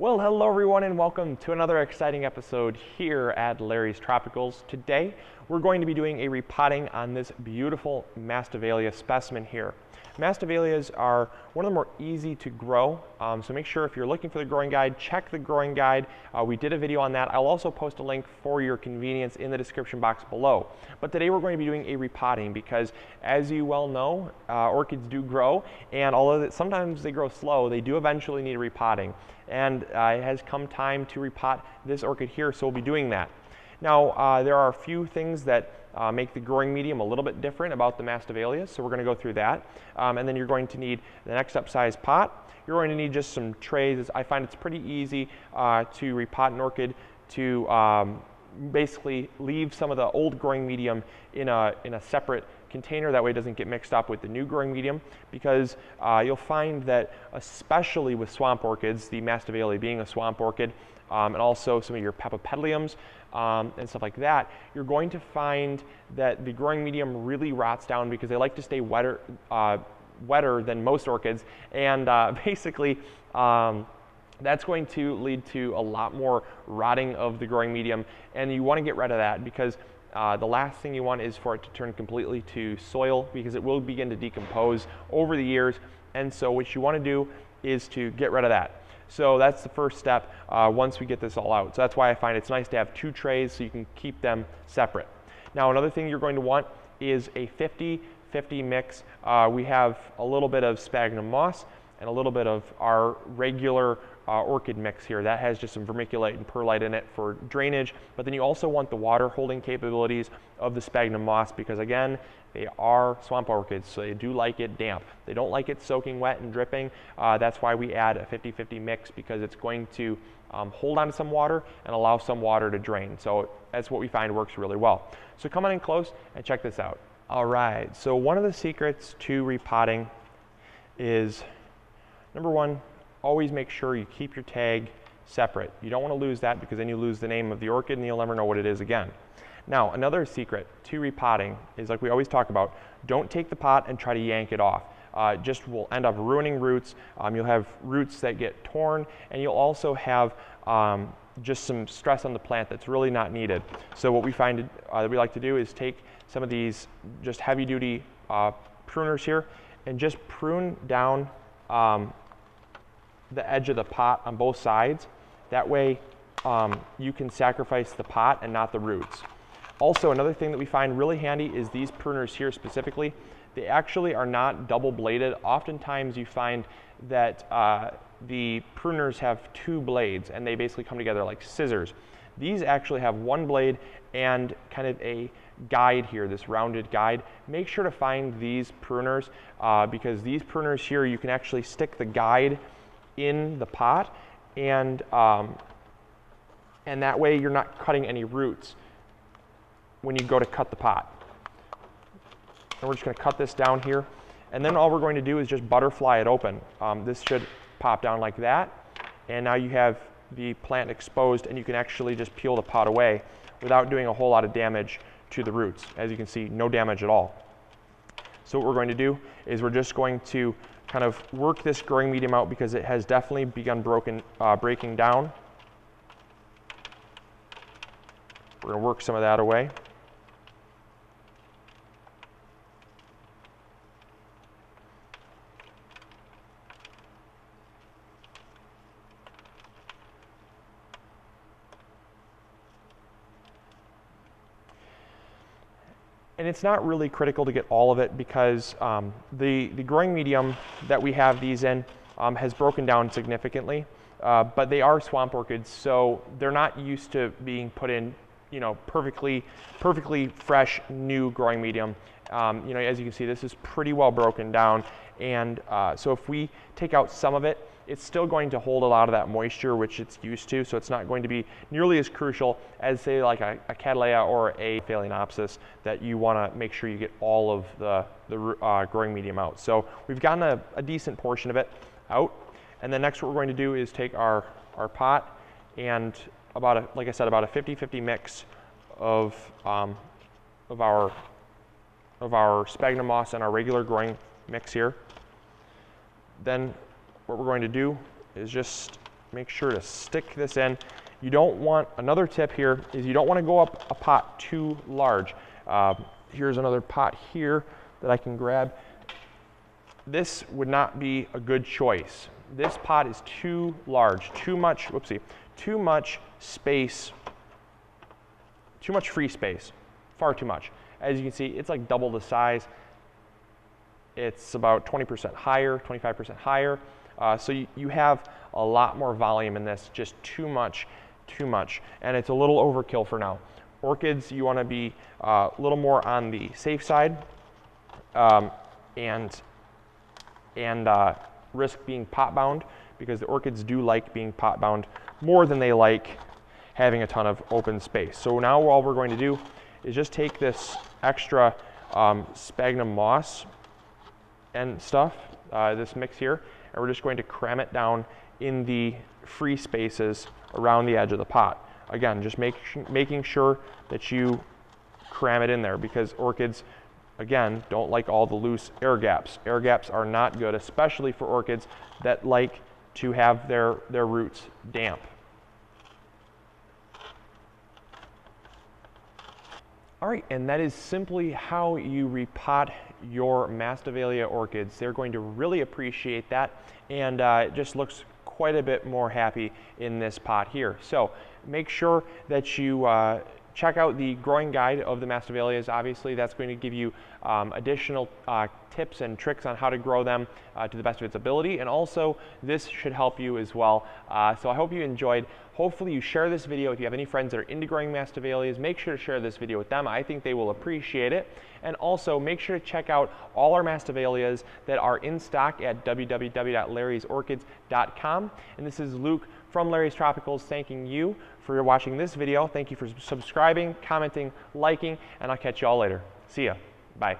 Well, hello everyone and welcome to another exciting episode here at Larry's Tropicals. Today we're going to be doing a repotting on this beautiful Masdevallia specimen here. Masdevallias are one of the more easy to grow, so make sure if you're looking for the growing guide, check the growing guide. We did a video on that. I'll also post a link for your convenience in the description box below. But today we're going to be doing a repotting because, as you well know, orchids do grow, and although sometimes they grow slow, they do eventually need a repotting. And it has come time to repot this orchid here, so we'll be doing that. Now, there are a few things that make the growing medium a little bit different about the Masdevallias, so we're going to go through that. And then you're going to need the next up size pot. You're going to need just some trays. I find it's pretty easy to repot an orchid to basically leave some of the old growing medium in a separate container. That way it doesn't get mixed up with the new growing medium, because you'll find that especially with swamp orchids, the Masdevallia being a swamp orchid, and also some of your pepipedaliums and stuff like that, you're going to find that the growing medium really rots down because they like to stay wetter than most orchids, and basically that's going to lead to a lot more rotting of the growing medium, and you want to get rid of that because the last thing you want is for it to turn completely to soil, because it will begin to decompose over the years. And so what you want to do is to get rid of that. So that's the first step once we get this all out. So that's why I find it's nice to have two trays so you can keep them separate. Now, another thing you're going to want is a 50-50 mix. We have a little bit of sphagnum moss and a little bit of our regular orchid mix here. That has just some vermiculite and perlite in it for drainage, but then you also want the water holding capabilities of the sphagnum moss, because again, they are swamp orchids, so they do like it damp. They don't like it soaking wet and dripping. That's why we add a 50-50 mix, because it's going to hold on to some water and allow some water to drain. So that's what we find works really well. So come on in close and check this out. All right, so one of the secrets to repotting is, number one, always make sure you keep your tag separate. You don't want to lose that, because then you lose the name of the orchid and you'll never know what it is again. Now, another secret to repotting is, like we always talk about, don't take the pot and try to yank it off. Just will end up ruining roots. You'll have roots that get torn, and you'll also have just some stress on the plant that's really not needed. So what we find that we like to do is take some of these just heavy duty pruners here and just prune down the edge of the pot on both sides. That way you can sacrifice the pot and not the roots. Also, another thing that we find really handy is these pruners here specifically. They actually are not double bladed. Oftentimes you find that the pruners have two blades and they basically come together like scissors. These actually have one blade and kind of a guide here, this rounded guide. Make sure to find these pruners because these pruners here, you can actually stick the guide in the pot, and that way you're not cutting any roots when you go to cut the pot. And we're just going to cut this down here, and then all we're going to do is just butterfly it open. This should pop down like that, and now you have the plant exposed, and you can actually just peel the pot away without doing a whole lot of damage to the roots. As you can see, no damage at all. So what we're going to do is we're just going to kind of work this growing medium out, because it has definitely begun breaking down. We're going to work some of that away. And it's not really critical to get all of it, because the growing medium that we have these in has broken down significantly, but they are swamp orchids, so they're not used to being put in, you know, perfectly fresh new growing medium. You know, as you can see, this is pretty well broken down, and so if we take out some of it, it's still going to hold a lot of that moisture, which it's used to, so it's not going to be nearly as crucial as, say, like a Cattleya or a Phalaenopsis, that you want to make sure you get all of the growing medium out. So we've gotten a decent portion of it out, and then next what we're going to do is take our pot and like I said, about a 50-50 mix of our sphagnum moss and our regular growing mix here. Then what we're going to do is just make sure to stick this in. You don't want, another tip here is you don't want to go up a pot too large. Here's another pot here that I can grab. This would not be a good choice. This pot is too large, too much, whoopsie, too much space, too much free space, far too much. As you can see, it's like double the size. It's about 20% higher, 25% higher. So you have a lot more volume in this, just too much, and it's a little overkill for now. Orchids, you want to be a little more on the safe side and risk being pot bound, because the orchids do like being pot bound more than they like having a ton of open space. So now all we're going to do is just take this extra sphagnum moss and stuff, this mix here, and we're just going to cram it down in the free spaces around the edge of the pot. Again, just making sure that you cram it in there, because orchids, again, don't like all the loose air gaps. Air gaps are not good, especially for orchids that like to have their roots damp. All right, and that is simply how you repot your Masdevallia orchids. They're going to really appreciate that, and it just looks quite a bit more happy in this pot here. So make sure that you check out the growing guide of the Masdevallias. Obviously, that's going to give you additional tips and tricks on how to grow them to the best of its ability, and also this should help you as well. So I hope you enjoyed. Hopefully you share this video. If you have any friends that are into growing Masdevallias, make sure to share this video with them. I think they will appreciate it. And also make sure to check out all our Masdevallias that are in stock at www.larrysorchids.com. And this is Luke from Larry's Tropicals thanking you for watching this video. Thank you for subscribing, commenting, liking, and I'll catch you all later. See ya. Bye.